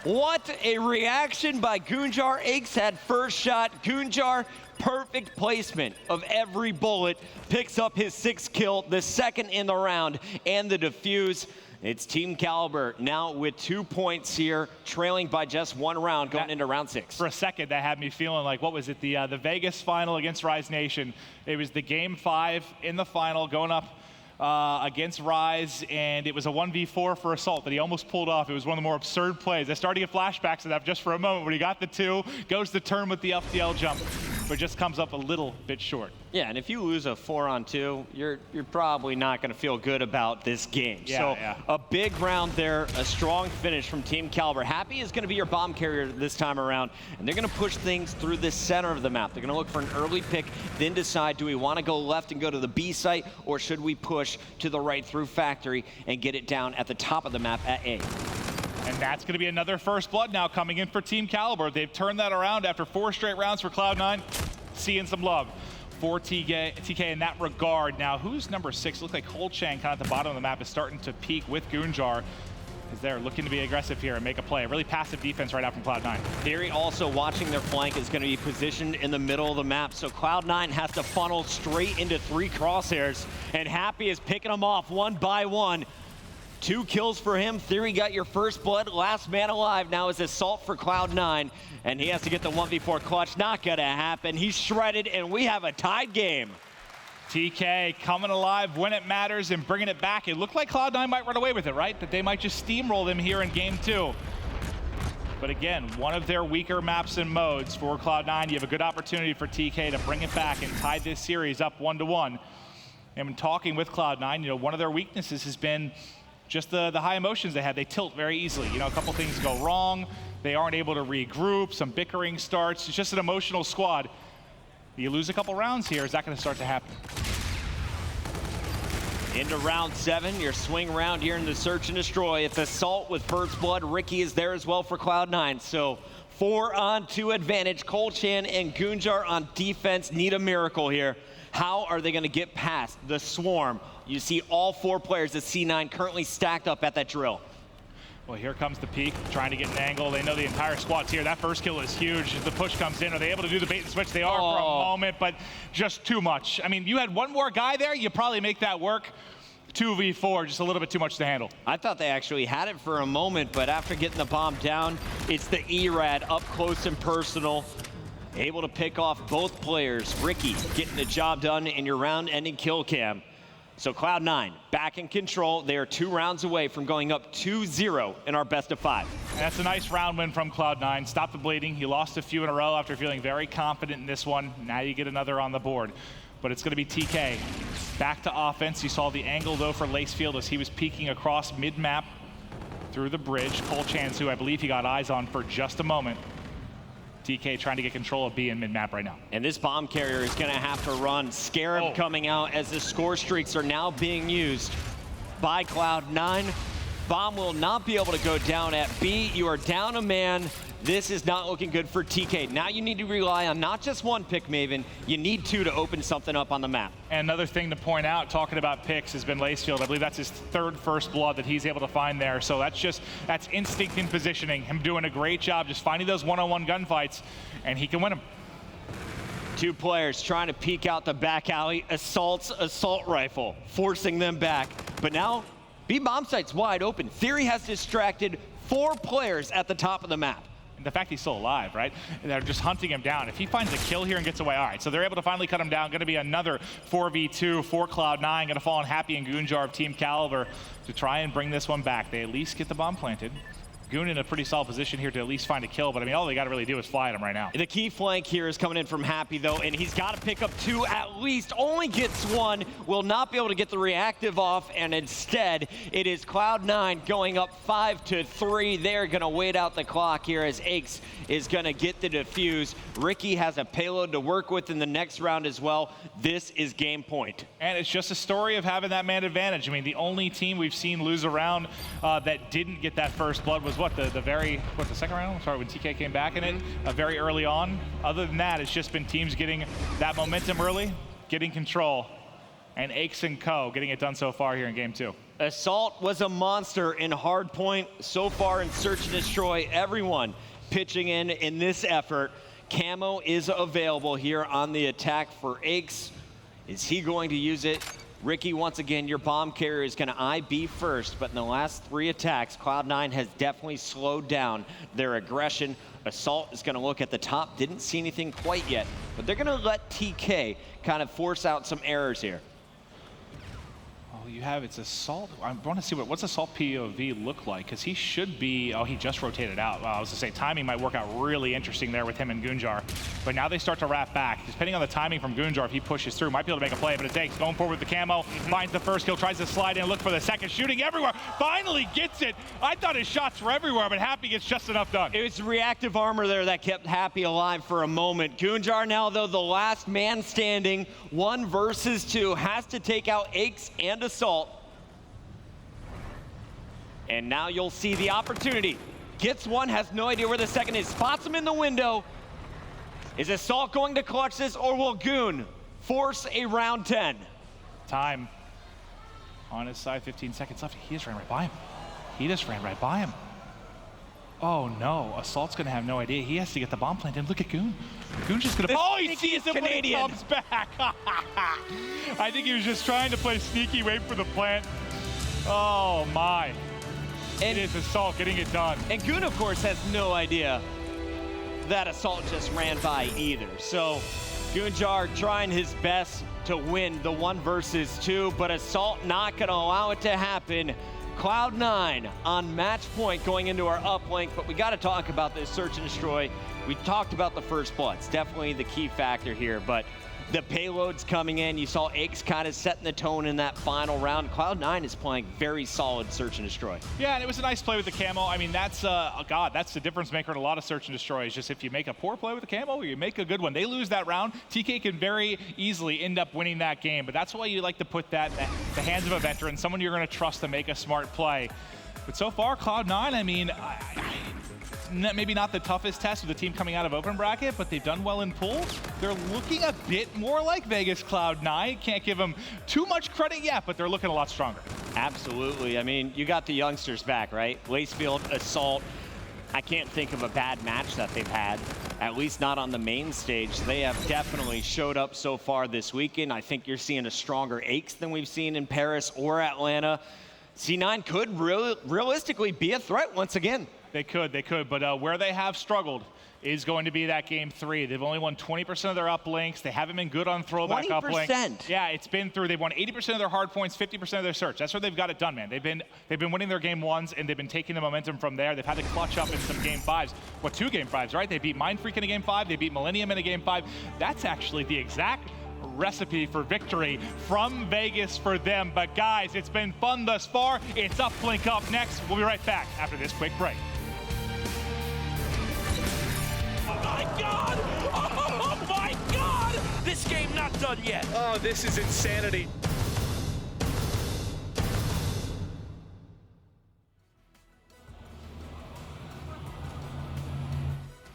What a reaction by Gunjar. Aches had first shot. Gunjar, perfect placement of every bullet. Picks up his 6th kill, the 2nd in the round, and the defuse. It's Team Kaliber now with 2 points here, trailing by just 1 round going into round 6. For a second, that had me feeling like, what was it, the Vegas final against Rise Nation. It was the game 5 in the final going up against Rise, and it was a 1v4 for Assault that he almost pulled off. It was one of the more absurd plays. I started to get flashbacks of that just for a moment when he got the 2, goes to turn with the FTL jump, but just comes up a little bit short. Yeah, and if you lose a 4-on-2, you're probably not going to feel good about this game. A big round there, a strong finish from Team Kaliber. Happy is going to be your bomb carrier this time around, and they're going to push things through the center of the map. They're going to look for an early pick, then decide, do we want to go left and go to the B site, or should we push to the right through Factory and get it down at the top of the map at A? And that's going to be another first blood now coming in for Team Kaliber. They've turned that around after 4 straight rounds for Cloud9. Seeing some love for TK in that regard. Now, who's number 6? Looks like Holchang kind of at the bottom of the map is starting to peak with Gunjar, as they're looking to be aggressive here and make a play. A really passive defense right out from Cloud9. Theory also watching their flank is going to be positioned in the middle of the map, so Cloud9 has to funnel straight into 3 crosshairs, and Happy is picking them off one by one. 2 kills for him. Theory got your first blood. Last man alive now is Assault for Cloud9, and he has to get the 1v4 clutch. Not gonna happen. He's shredded, and we have a tied game. TK coming alive when it matters and bringing it back. It looked like Cloud9 might run away with it, right? That they might just steamroll them here in game 2. But again, one of their weaker maps and modes for Cloud9. You have a good opportunity for TK to bring it back and tie this series up 1-1. And when talking with Cloud9, you know, one of their weaknesses has been just the high emotions they have. They tilt very easily. You know, a couple things go wrong. They aren't able to regroup. Some bickering starts. It's just an emotional squad. You lose a couple rounds here. Is that going to start to happen? Into round 7, your swing round here in the Search and Destroy. It's Assault with first blood. Ricky is there as well for Cloud9. So 4-on-2 advantage. Kolchan and Gunjar on defense need a miracle here. How are they going to get past the swarm? You see all 4 players at C9 currently stacked up at that drill. Well, here comes the peak, trying to get an angle. They know the entire squad's here. That first kill is huge. As the push comes in, are they able to do the bait and switch? They are for a moment, but just too much. I mean, you had one more guy there, you probably make that work. 2v4, just a little bit too much to handle. I thought they actually had it for a moment, but after getting the bomb down, it's the E-Rad up close and personal. Able to pick off both players. Ricky getting the job done in your round-ending kill cam. So Cloud9 back in control. They are 2 rounds away from going up 2-0 in our best of 5. That's a nice round win from Cloud9. Stop the bleeding. You lost a few in a row after feeling very confident in this one. Now you get another on the board. But it's going to be TK back to offense. You saw the angle, though, for Lacefield as he was peeking across mid-map through the bridge. Kolchan, who I believe he got eyes on for just a moment. TK trying to get control of B in mid-map right now. And this bomb carrier is going to have to run. Scarab coming out as the score streaks are now being used by Cloud9. Bomb will not be able to go down at B. You are down a man. This is not looking good for TK. Now you need to rely on not just one pick, Maven. You need 2 to open something up on the map. And another thing to point out, talking about picks, has been Lacefield. I believe that's his 3rd first blood that he's able to find there. So that's instinct in positioning. Him doing a great job just finding those one-on-one gunfights, and he can win them. Two players trying to peek out the back alley. Assault's assault rifle, forcing them back. But now, B-bomb site's wide open. Theory has distracted 4 players at the top of the map. And the fact he's still alive, right? They're just hunting him down. If he finds a kill here and gets away, all right, so they're able to finally cut him down. Going to be another 4v2 for Cloud9. Going to fall on Happy and Goonjar of Team Kaliber to try and bring this one back. They at least get the bomb planted. Goon in a pretty solid position here to at least find a kill, but I mean, all they got to really do is fly at him right now. The key flank here is coming in from Happy, though, and he's got to pick up 2 at least. Only gets 1, will not be able to get the reactive off, and instead, it is Cloud9 going up 5-3. They're going to wait out the clock here as Aches is going to get the defuse. Ricky has a payload to work with in the next round as well. This is game point. And it's just a story of having that man advantage. I mean, the only team we've seen lose a round that didn't get that first blood was the second round? Sorry, when TK came back in it, very early on. Other than that, it's just been teams getting that momentum early, getting control, and Aches and Co. getting it done so far here in game 2. Assault was a monster in hardpoint so far in Search and Destroy. Everyone pitching in this effort. Camo is available here on the attack for Aches. Is he going to use it? Ricky, once again, your bomb carrier is going to IB first, but in the last 3 attacks, Cloud9 has definitely slowed down their aggression. Assault is going to look at the top. Didn't see anything quite yet, but they're going to let TK kind of force out some errors here. Oh, you have it's Assault. I want to see what's Assault POV look like, because he should be, oh, he just rotated out. Well, I was going to say, timing might work out really interesting there with him and Goonjar. But now they start to wrap back. Depending on the timing from Goonjar, if he pushes through, might be able to make a play, but it's Aches going forward with the camo, finds the first kill, tries to slide in, look for the second, shooting everywhere, finally gets it. I thought his shots were everywhere, but Happy gets just enough done. It was reactive armor there that kept Happy alive for a moment. Goonjar now, though, the last man standing, 1 versus 2, has to take out Aches and Assault. And now you'll see the opportunity. Gets 1, has no idea where the second is. Spots him in the window. Is Assault going to clutch this, or will Goon force a round 10? Time on his side, 15 seconds left. He just ran right by him. He just ran right by him. Oh no, Assault's gonna have no idea. He has to get the bomb planted. Look at Goon. Goon's just gonna, oh, he sees him when he comes back. I think he was just trying to play sneaky, wait for the plant. Oh my. And it is Assault getting it done. And Goon, of course, has no idea that Assault just ran by either. So Goonjar trying his best to win the 1 versus 2, but Assault not gonna allow it to happen. Cloud9 on match point going into our uplink, but we gotta talk about this Search and Destroy. We talked about the first blood. It's definitely the key factor here, but the payloads coming in. You saw Aches kind of setting the tone in that final round. Cloud9 is playing very solid Search and Destroy. Yeah, and it was a nice play with the camo. I mean, that's, that's the difference maker in a lot of Search and Destroy. Is just if you make a poor play with the camo, or you make a good one. They lose that round, TK can very easily end up winning that game. But that's why you like to put that in the hands of a veteran, someone you're going to trust to make a smart play. But so far, Cloud9, I mean, maybe not the toughest test with the team coming out of open bracket, but they've done well in pools. They're looking a bit more like Vegas Cloud9. Can't give them too much credit yet, but they're looking a lot stronger. Absolutely. I mean, you got the youngsters back, right? Lacefield, Assault. I can't think of a bad match that they've had, at least not on the main stage. They have definitely showed up so far this weekend. I think you're seeing a stronger Aches than we've seen in Paris or Atlanta. C9 could realistically be a threat once again. They could, but where they have struggled is going to be that game 3. They've only won 20% of their uplinks. They haven't been good on throwback 20%. uplink. Yeah, it's been through. They've won 80% of their hard points, 50% of their search. That's where they've got it done, man. They've been winning their game 1s, and they've been taking the momentum from there. They've had to clutch up in some game 5s. What, 2 game 5s, right? They beat Mind Freak in a game 5. They beat Millennium in a game 5. That's actually the exact recipe for victory from Vegas for them. But guys, it's been fun thus far. It's uplink up next. We'll be right back after this quick break. Oh my God! Oh my God! This game not done yet. Oh, this is insanity.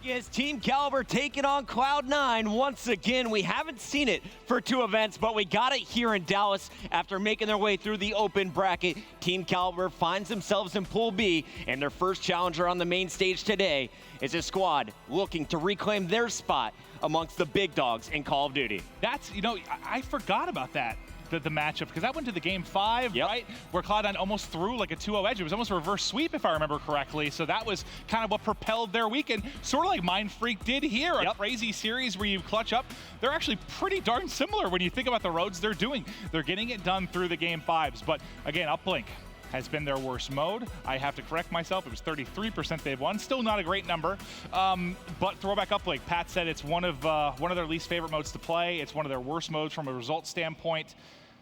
Is Team Kaliber taking on Cloud9 once again. We haven't seen it for 2 events, but we got it here in Dallas after making their way through the open bracket. Team Kaliber finds themselves in Pool B, and their first challenger on the main stage today is a squad looking to reclaim their spot amongst the big dogs in Call of Duty. That's, you know, I forgot about that. The matchup, because that went to the game 5, right? Where Cloud9 almost threw like a 2-0 edge. It was almost a reverse sweep, if I remember correctly. So that was kind of what propelled their weekend, sort of like Mind Freak did here. A crazy series where you clutch up. They're actually pretty darn similar when you think about the roads they're doing. They're getting it done through the game 5s. But again, Uplink has been their worst mode. I have to correct myself. It was 33% they've won. Still not a great number. But throwback Uplink, Pat said it's one of their least favorite modes to play. It's one of their worst modes from a result standpoint.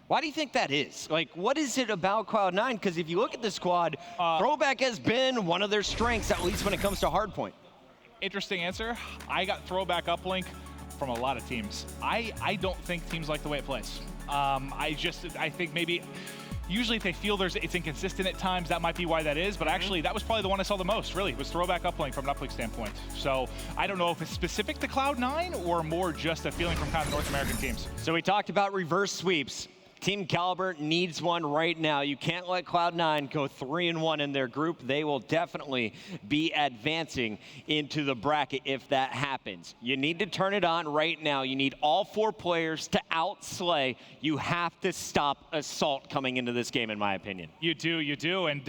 Why do you think that is? Like, what is it about Cloud9? Because if you look at the squad, throwback has been one of their strengths, at least when it comes to hardpoint. Interesting answer. I got throwback Uplink from a lot of teams. I don't think teams like the way it plays. I think maybe usually if they feel it's inconsistent at times, that might be why that is. But actually, that was probably the one I saw the most, really, was throwback Uplink from an Uplink standpoint. So I don't know if it's specific to Cloud9 or more just a feeling from kind of the North American teams. So we talked about reverse sweeps. Team Kaliber needs one right now. You can't let Cloud9 go 3-1 in their group. They will definitely be advancing into the bracket if that happens. You need to turn it on right now. You need all 4 players to outslay. You have to stop Assault coming into this game, in my opinion. You do. And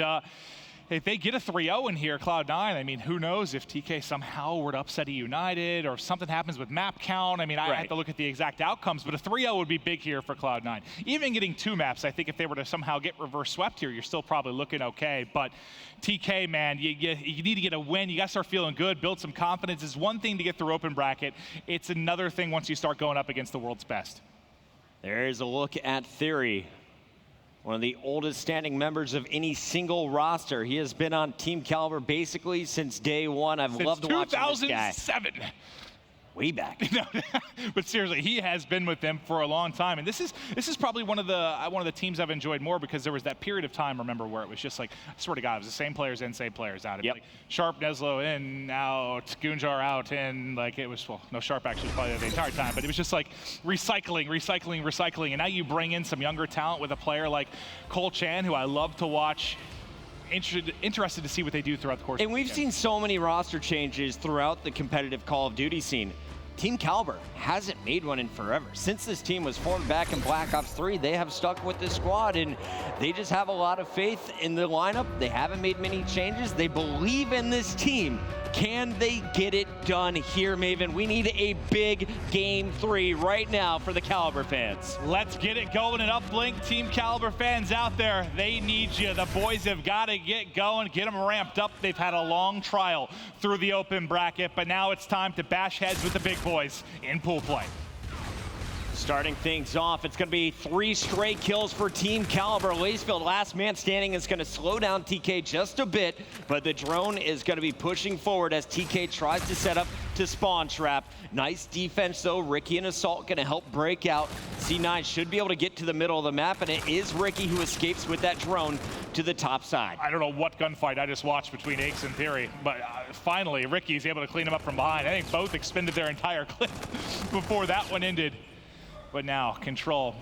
if they get a 3-0 in here, Cloud9, I mean, who knows if TK somehow were to upset a United or if something happens with map count. I mean, I have to look at the exact outcomes, but a 3-0 would be big here for Cloud9. Even getting 2 maps, I think if they were to somehow get reverse swept here, you're still probably looking okay. But TK, man, you need to get a win. You got to start feeling good, build some confidence. It's one thing to get through open bracket. It's another thing once you start going up against the world's best. There's a look at Theory. One of the oldest standing members of any single roster. He has been on Team Kaliber basically since day one. I've loved watching this guy. 2007. Way back. But seriously, he has been with them for a long time, and this is probably one of the teams I've enjoyed more because there was that period of time, remember, where it was just like, I swear to God, it was the same players in, same players out. Like Sharp, Neslo in, out, Gunjar out, in. Like it was, well, no, Sharp actually was probably there the entire time, but it was just like recycling, and now you bring in some younger talent with a player like Cole Chan, who I love to watch. Interested to see what they do throughout the course. And we've seen so many roster changes throughout the competitive Call of Duty scene. Team Kaliber hasn't made one in forever. Since this team was formed back in Black Ops 3, they have stuck with this squad, and they just have a lot of faith in the lineup. They haven't made many changes. They believe in this team. Can they get it done here, Maven? We need a big Game 3 right now for the Kaliber fans. Let's get it going and Uplink. Team Kaliber fans out there, they need you. The boys have got to get going, get them ramped up. They've had a long trial through the open bracket, but now it's time to bash heads with the big boys in pool play. Starting things off, it's going to be 3 straight kills for Team Kaliber. Lacefield, last man standing, is going to slow down TK just a bit, but the drone is going to be pushing forward as TK tries to set up to spawn trap. Nice defense, though. Ricky and Assault going to help break out. C9 should be able to get to the middle of the map, and it is Ricky who escapes with that drone to the top side. I don't know what gunfight I just watched between Aches and Theory, but finally, Ricky's able to clean him up from behind. I think both expended their entire clip before that one ended. But now, control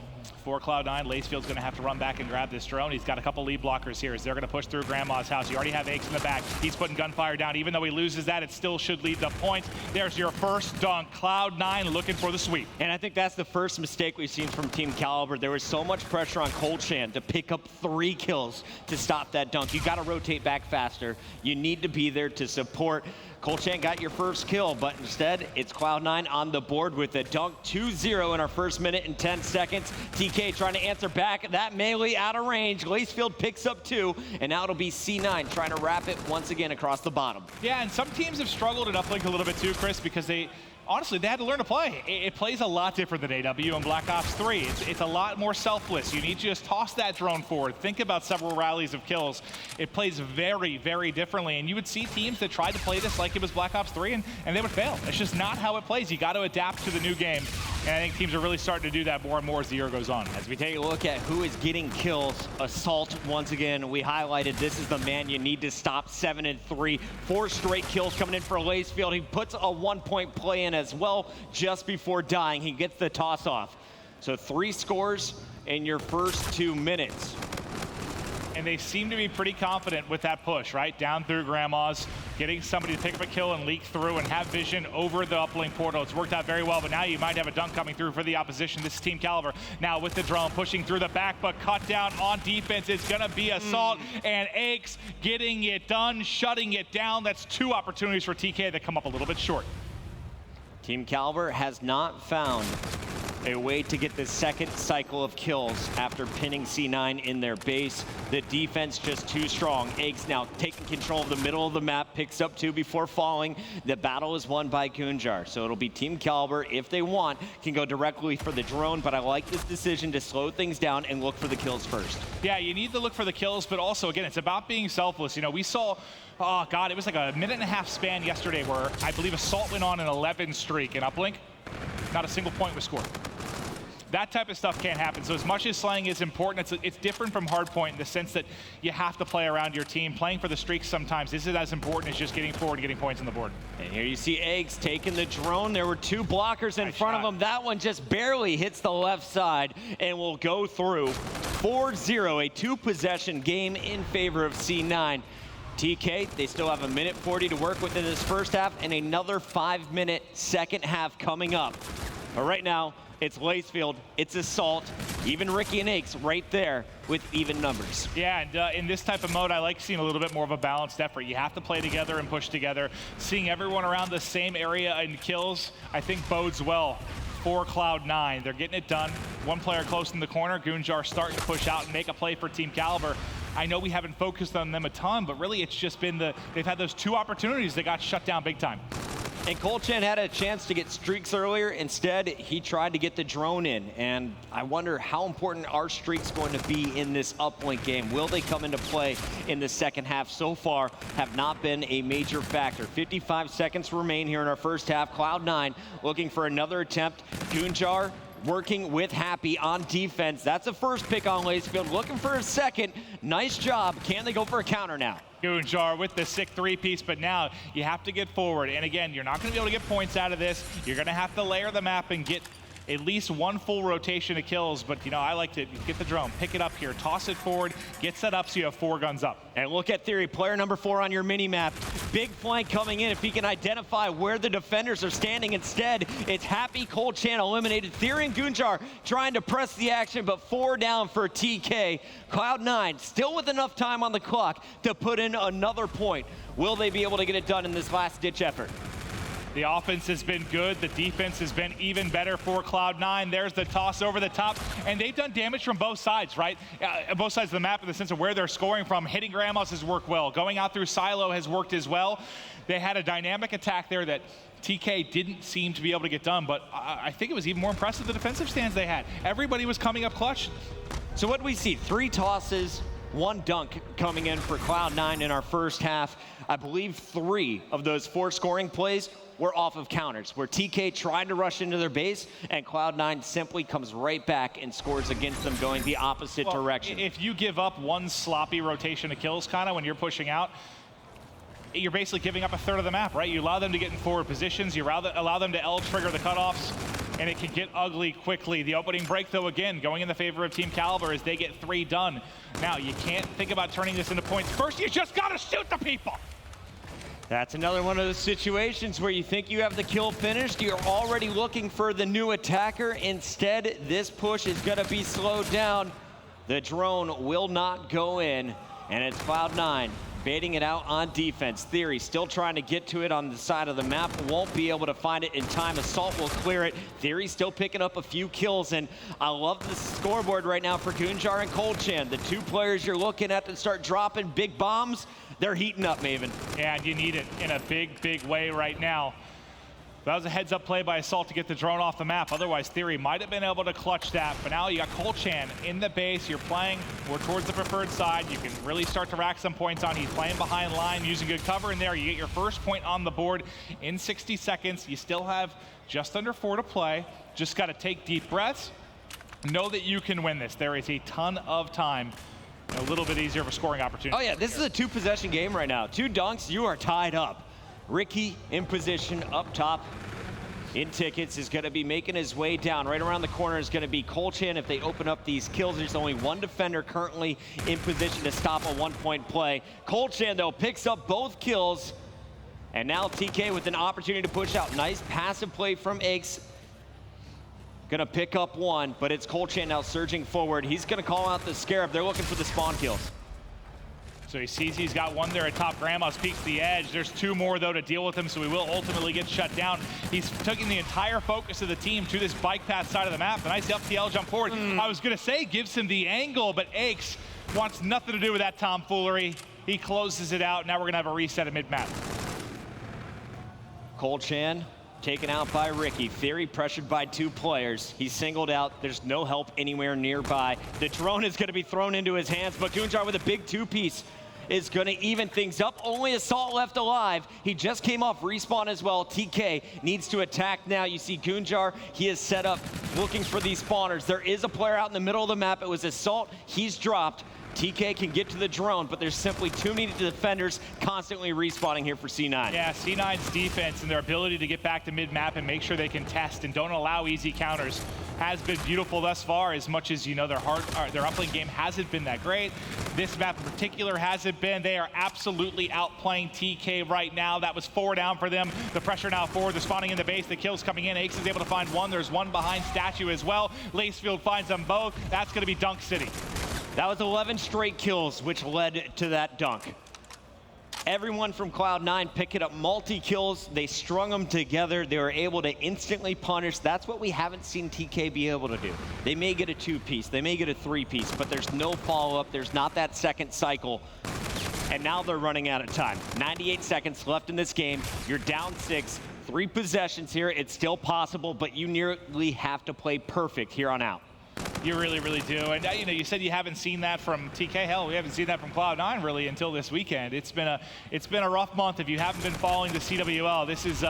for Cloud9. Lacefield's going to have to run back and grab this drone. He's got a couple lead blockers here as they're going to push through Grandma's house. You already have Aches in the back. He's putting gunfire down. Even though he loses that, it still should lead to points. There's your first dunk. Cloud9 looking for the sweep. And I think that's the first mistake we've seen from Team Kaliber. There was so much pressure on Colchan to pick up 3 kills to stop that dunk. You got to rotate back faster. You need to be there to support. Colchan got your first kill, but instead, it's Cloud9 on the board with a dunk 2-0 in our first minute and 10 seconds. TK trying to answer back. That melee out of range. Lacefield picks up 2, and now it'll be C9 trying to wrap it once again across the bottom. Yeah, and some teams have struggled at Uplink a little bit too, Chris, because honestly, they had to learn to play. It plays a lot different than AW and Black Ops 3. It's a lot more selfless. You need to just toss that drone forward. Think about several rallies of kills. It plays very, very differently. And you would see teams that tried to play this like it was Black Ops 3, and they would fail. It's just not how it plays. You got to adapt to the new game. And I think teams are really starting to do that more and more as the year goes on. As we take a look at who is getting kills, Assault, once again, we highlighted this is the man you need to stop. 7-3, 4 straight kills coming in for Lacefield. He puts a 1-point play in as well just before dying. He gets the toss off. So 3 scores in your first 2 minutes. and they seem to be pretty confident with that push, right? Down through Grandma's, getting somebody to pick up a kill and leak through and have vision over the uplink portal. It's worked out very well, but now you might have a dunk coming through for the opposition. This is Team Kaliber now with the drone pushing through the back, but cut down on defense. It's gonna be Assault, and Aches getting it done, shutting it down. That's 2 opportunities for TK that come up a little bit short. Team Kaliber has not found a way to get the second cycle of kills after pinning C9 in their base. The defense just too strong. Eggs now taking control of the middle of the map, picks up 2 before falling. The battle is won by Gunjar, so it'll be Team Kaliber, if they want, can go directly for the drone, but I like this decision to slow things down and look for the kills first. Yeah, you need to look for the kills, but also, again, it's about being selfless. You know, we saw, oh God, it was like a 1.5-minute span yesterday where I believe Assault went on an 11 streak in uplink. Not a single point was scored. That type of stuff can't happen. So as much as slaying is important, it's different from hardpoint in the sense that you have to play around your team. Playing for the streaks sometimes isn't as important as just getting forward and getting points on the board. And here you see Eggs taking the drone. There were 2 blockers in front of him. That one just barely hits the left side and will go through. 4-0, a 2-possession game in favor of C9. TK, they still have 1:40 to work with in this first half and another 5-minute second half coming up. But right now, it's Lacefield, it's Assault, even Ricky and Aches right there with even numbers. Yeah, and in this type of mode, I like seeing a little bit more of a balanced effort. You have to play together and push together. Seeing everyone around the same area in kills, I think bodes well for Cloud9. They're getting it done. 1 player close in the corner. Gunjar starting to push out and make a play for Team Kaliber. I know we haven't focused on them a ton, but really it's just been they've had those 2 opportunities that got shut down big time. And Colchan had a chance to get streaks earlier. Instead, he tried to get the drone in. And I wonder how important are streaks going to be in this uplink game? Will they come into play in the second half? So far, have not been a major factor. 55 seconds remain here in our first half. Cloud9 looking for another attempt. Gunjar working with Happy on defense. That's a first pick on Lacefield. Looking for a second. Nice job. Can they go for a counter now? Gunjar with the sick 3-piece, but now you have to get forward. And again, you're not going to be able to get points out of this. You're going to have to layer the map and get at least 1 full rotation of kills. But, you know, I like to get the drone, pick it up here, toss it forward, get set up so you have 4 guns up. And look at Theory, player number 4 on your mini-map. Big flank coming in if he can identify where the defenders are standing. Instead, it's Happy, Colchan eliminated. Theory and Gunjar trying to press the action, but 4 down for TK. Cloud9 still with enough time on the clock to put in another point. Will they be able to get it done in this last-ditch effort? The offense has been good. The defense has been even better for Cloud9. There's the toss over the top. And they've done damage from both sides, right? Both sides of the map in the sense of where they're scoring from. Hitting Grandma's has worked well. Going out through Silo has worked as well. They had a dynamic attack there that TK didn't seem to be able to get done, but I think it was even more impressive the defensive stands they had. Everybody was coming up clutch. So what do we see? 3 tosses, 1 dunk coming in for Cloud9 in our first half. I believe 3 of those 4 scoring plays were off of counters, where TK tried to rush into their base, and Cloud9 simply comes right back and scores against them, going the opposite direction. If you give up 1 sloppy rotation of kills, kind of when you're pushing out, you're basically giving up 1/3 of the map, right? You allow them to get in forward positions, you allow them to L-trigger the cutoffs, and it can get ugly quickly. The opening break, though, again, going in the favor of Team Kaliber as they get 3 done. Now, you can't think about turning this into points. First, you just gotta shoot the people! That's another one of those situations where you think you have the kill finished. You're already looking for the new attacker. Instead, this push is going to be slowed down. The drone will not go in, and it's Cloud9 baiting it out on defense. Theory still trying to get to it on the side of the map. Won't be able to find it in time. Assault will clear it. Theory still picking up a few kills, and I love the scoreboard right now for Gunjar and Colchan. The 2 players you're looking at to start dropping big bombs, they're heating up, Maven. Yeah, and you need it in a big, big way right now. That was a heads-up play by Assault to get the drone off the map. Otherwise, Theory might have been able to clutch that. But now you got Colchan in the base. You're playing more towards the preferred side. You can really start to rack some points on. He's playing behind line, using good cover in there. You get your first point on the board in 60 seconds. You still have just under 4 to play. Just got to take deep breaths. Know that you can win this. There is a ton of time. A little bit easier of a scoring opportunity. Oh, yeah, this is a 2-possession game right now. 2 dunks, you are tied up. Ricky in position up top. In tickets is going to be making his way down. Right around the corner is going to be Colchan. If they open up these kills, there's only one defender currently in position to stop a one-point play. Colchan, though, picks up both kills. And now TK with an opportunity to push out. Nice passive play from Aches. Gonna pick up one, but it's Colchan now surging forward. He's gonna call out the Scarab. They're looking for the spawn kills. So he sees he's got one there at top. Grandma's peeks the edge. There's two more, though, to deal with him, so he will ultimately get shut down. He's taking the entire focus of the team to this bike path side of the map. A nice FTL jump forward. I was going to say gives him the angle, but Aches wants nothing to do with that tomfoolery. He closes it out. Now we're going to have a reset at mid-map. Colchan taken out by Ricky. Theory pressured by two players. He's singled out. There's no help anywhere nearby. The drone is going to be thrown into his hands, but Goonjar with a big two-piece is going to even things up. Only Assault left alive. He just came off respawn as well. TK needs to attack now. You see Goonjar, he is set up looking for these spawners. There is a player out in the middle of the map. It was Assault. He's dropped. TK can get to the drone, but there's simply too many defenders constantly respawning here for C9. Yeah, C9's defense and their ability to get back to mid-map and make sure they can test and don't allow easy counters has been beautiful thus far, as much as, you know, their uplane game hasn't been that great. This map in particular hasn't been. They are absolutely outplaying TK right now. That was 4 down for them. The pressure now forward. They're spawning in the base. The kills coming in. Aches is able to find one. There's one behind Statue as well. Lacefield finds them both. That's going to be Dunk City. That was 11 straight kills, which led to that dunk. Everyone from Cloud9 picking up multi-kills. They strung them together. They were able to instantly punish. That's what we haven't seen TK be able to do. They may get a two-piece. They may get a three-piece, but there's no follow-up. There's not that second cycle. And now they're running out of time. 98 seconds left in this game. You're down 6. 3 possessions here. It's still possible, but you nearly have to play perfect here on out. You really, really do. And, you know, you said you haven't seen that from TK. Hell, we haven't seen that from Cloud9 really until this weekend. It's been a rough month. If you haven't been following the CWL, this is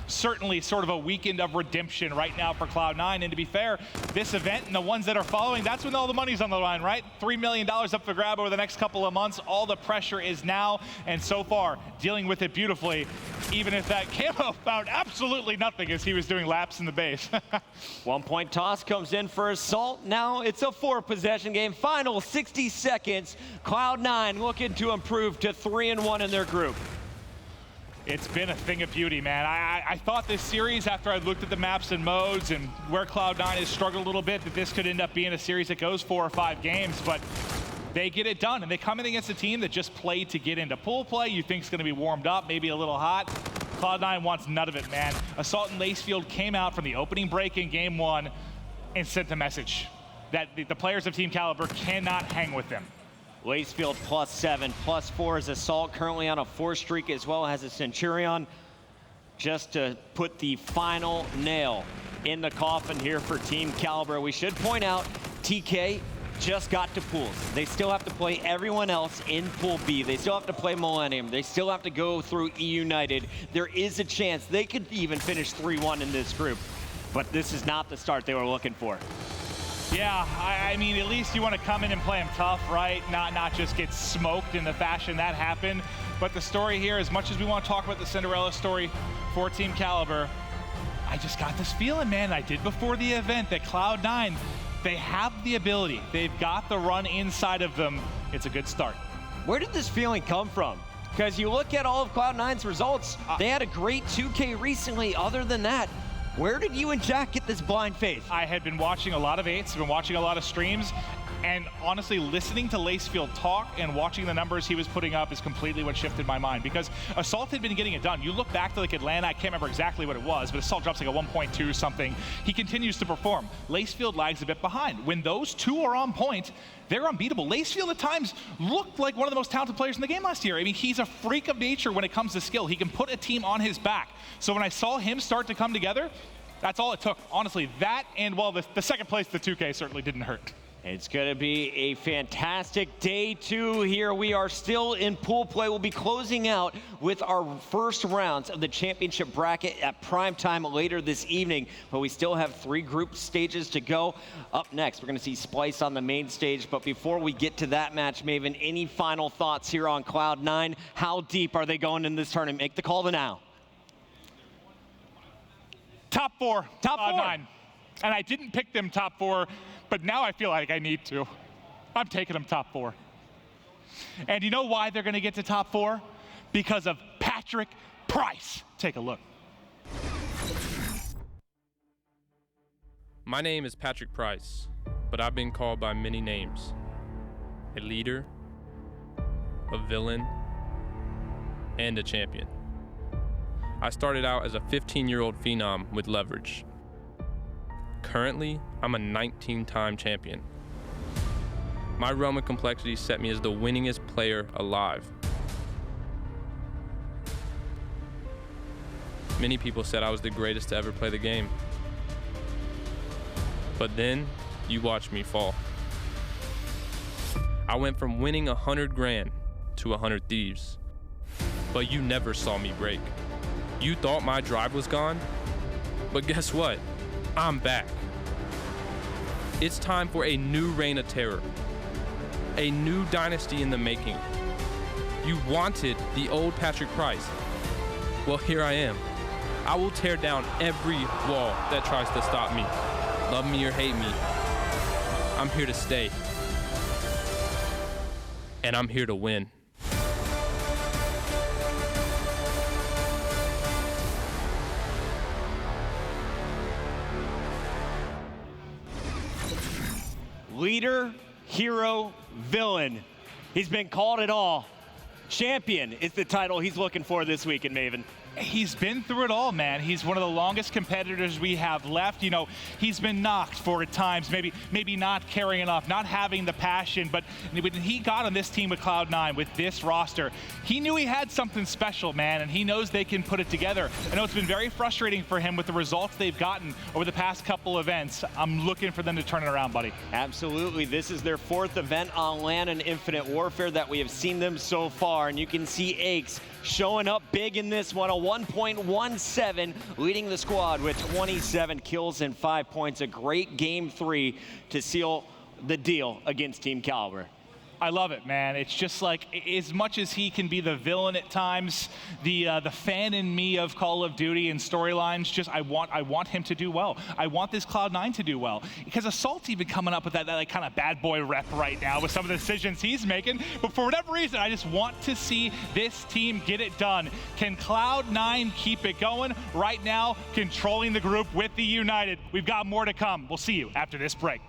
certainly sort of a weekend of redemption right now for Cloud9. And to be fair, this event and the ones that are following, that's when all the money's on the line, right? $3 million up for grab over the next couple of months. All the pressure is now, and so far, dealing with it beautifully, even if that camo found absolutely nothing as he was doing laps in the base. 1-point toss comes in for Assault. Now it's a 4-possession game. Final 60 seconds. Cloud9 looking to improve to 3-1 in their group. It's been a thing of beauty, man. I thought this series, after I looked at the maps and modes and where Cloud9 has struggled a little bit, that this could end up being a series that goes 4 or 5 games, but they get it done. And they come in against a team that just played to get into pool play. You think it's going to be warmed up, maybe a little hot. Cloud9 wants none of it, man. Assault and Lacefield came out from the opening break in game 1 and sent a message that the players of Team Kaliber cannot hang with them. Lacefield +7, +4 is Assault, currently on a 4 streak, as well as a Centurion, just to put the final nail in the coffin here for Team Kaliber. We should point out, TK just got to pools. They still have to play everyone else in Pool B. They still have to play Millennium. They still have to go through E United. There is a chance they could even finish 3-1 in this group, but this is not the start they were looking for. Yeah, I mean, at least you want to come in and play them tough, right? Not just get smoked in the fashion that happened. But the story here, as much as we want to talk about the Cinderella story for Team Kaliber, I just got this feeling, man, I did before the event, that Cloud9, they have the ability. They've got the run inside of them. It's a good start. Where did this feeling come from? Because you look at all of Cloud9's results, they had a great 2K recently. Other than that, where did you and Jack get this blind faith? I had been watching a lot of 8s, been watching a lot of streams, and honestly, listening to Lacefield talk and watching the numbers he was putting up is completely what shifted my mind, because Assault had been getting it done. You look back to like Atlanta, I can't remember exactly what it was, but Assault drops like a 1.2 something. He continues to perform. Lacefield lags a bit behind. When those two are on point, they're unbeatable. Lacefield at times looked like one of the most talented players in the game last year. I mean, he's a freak of nature when it comes to skill. He can put a team on his back. So when I saw him start to come together, that's all it took. Honestly, that and, well, the second place, the 2K, certainly didn't hurt. It's going to be a fantastic day 2 here. We are still in pool play. We'll be closing out with our first rounds of the championship bracket at prime time later this evening. But we still have 3 group stages to go. Up next, we're going to see Splice on the main stage. But before we get to that match, Maven, any final thoughts here on Cloud9? How deep are they going in this tournament? Make the call to now. Top 4. Top 4. Cloud9. And I didn't pick them top 4, but now I feel like I need to. I'm taking them top 4. And you know why they're going to get to top 4? Because of Patrick Price. Take a look. My name is Patrick Price, but I've been called by many names. A leader, a villain, and a champion. I started out as a 15-year-old phenom with leverage. Currently, I'm a 19-time champion. My realm of complexity set me as the winningest player alive. Many people said I was the greatest to ever play the game. But then, you watched me fall. I went from winning 100 grand to 100 thieves. But you never saw me break. You thought my drive was gone? But guess what? I'm back. It's time for a new reign of terror. A new dynasty in the making. You wanted the old Patrick Price. Well, here I am. I will tear down every wall that tries to stop me. Love me or hate me, I'm here to stay. And I'm here to win. Leader, hero, villain. He's been called it all. Champion is the title he's looking for this week in Maven. He's been through it all, man. He's one of the longest competitors we have left. You know, he's been knocked for at times, maybe not carrying enough, not having the passion, but when he got on this team with Cloud9, with this roster, he knew he had something special, man, and he knows they can put it together. I know it's been very frustrating for him with the results they've gotten over the past couple events. I'm looking for them to turn it around, buddy. Absolutely. This is their 4th event on LAN and Infinite Warfare that we have seen them so far, and you can see Aches showing up big in this one, a 1.17, leading the squad with 27 kills and 5 points. A great game 3 to seal the deal against Team Kaliber. I love it, man. It's just like, as much as he can be the villain at times, the fan in me of Call of Duty and storylines, just I want him to do well. I want this Cloud9 to do well. Because Assault's even coming up with that like, kind of bad boy rep right now with some of the decisions he's making. But for whatever reason, I just want to see this team get it done. Can Cloud9 keep it going? Right now, controlling the group with the United. We've got more to come. We'll see you after this break.